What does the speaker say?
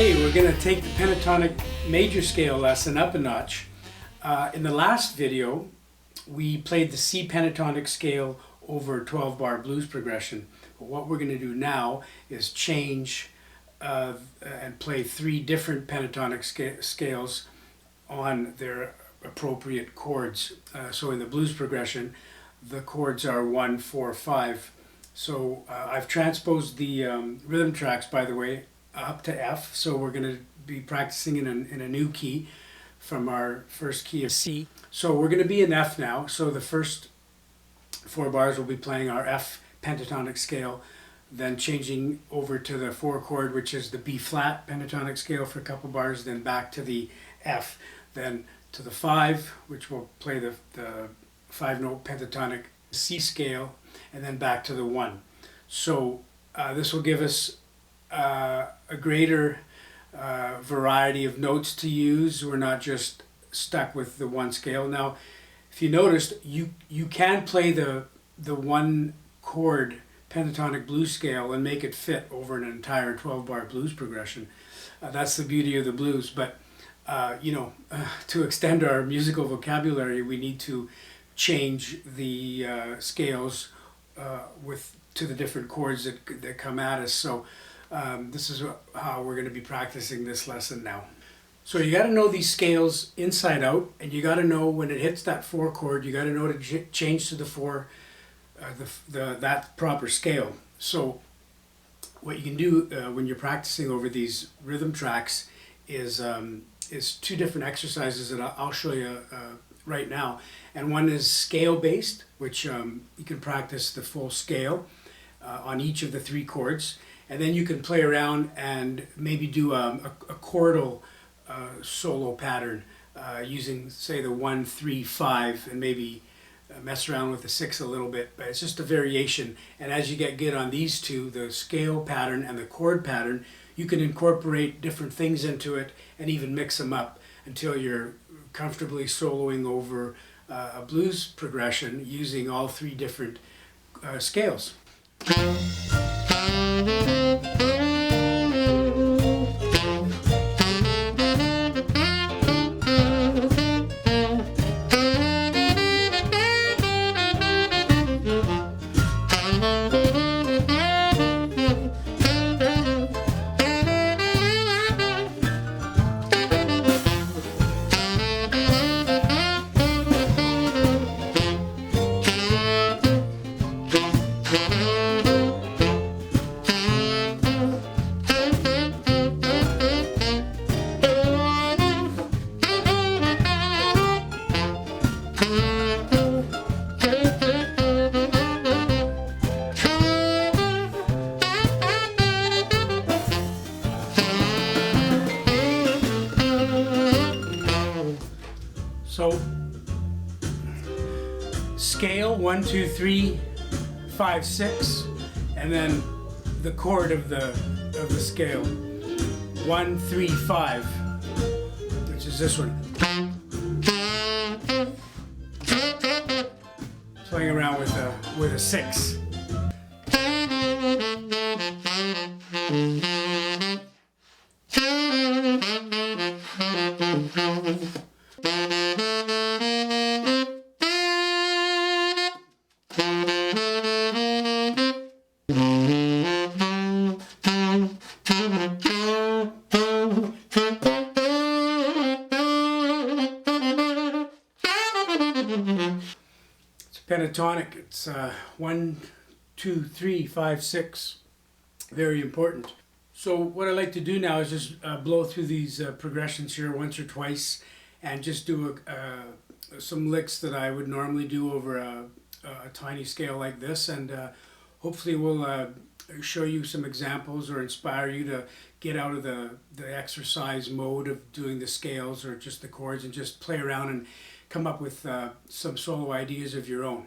Today we're going to take the pentatonic major scale lesson up a notch. In the last video we played the C pentatonic scale over 12-bar blues progression. But what we're going to do now is change and play three different pentatonic scales on their appropriate chords. So in the blues progression the chords are 1, 4, 5. So I've transposed the rhythm tracks, by the way, up to F. So we're going to be practicing in a new key from our first key of C. So we're going to be in F now. So the first 4 bars we'll be playing our F pentatonic scale, then changing over to the 4 chord, which is the B flat pentatonic scale for a couple bars, then back to the F, then to the 5, which will play the 5-note pentatonic C scale, and then back to the 1. So this will give us a greater variety of notes to use. We're not just stuck with the one scale. Now, if you noticed, you can play the 1 chord pentatonic blues scale and make it fit over an entire 12-bar blues progression. That's the beauty of the blues. But to extend our musical vocabulary, we need to change the scales to the different chords that come at us. So this is how we're going to be practicing this lesson now. So you got to know these scales inside out, and you got to know when it hits that 4 chord, you got to know to change to the 4, that proper scale. So what you can do when you're practicing over these rhythm tracks is 2 different exercises that I'll show you right now. And one is scale based, which you can practice the full scale on each of the 3 chords, and then you can play around and maybe do a chordal solo pattern using, say, the 1, 3, 5, and maybe mess around with the 6 a little bit, but it's just a variation. And as you get good on these 2, the scale pattern and the chord pattern, you can incorporate different things into it and even mix them up until you're comfortably soloing over a blues progression using all 3 different scales. So scale 1, 2, 3, 5, 6, and then the chord of the scale 1, 3, 5, which is this one. Playing around with a 6. It's pentatonic. It's 1, 2, 3, 5, 6. Very important. So what I like to do now is just blow through these progressions here once or twice and just do some licks that I would normally do over a tiny scale like this, and hopefully we'll show you some examples or inspire you to get out of the exercise mode of doing the scales or just the chords and just play around and come up with some solo ideas of your own.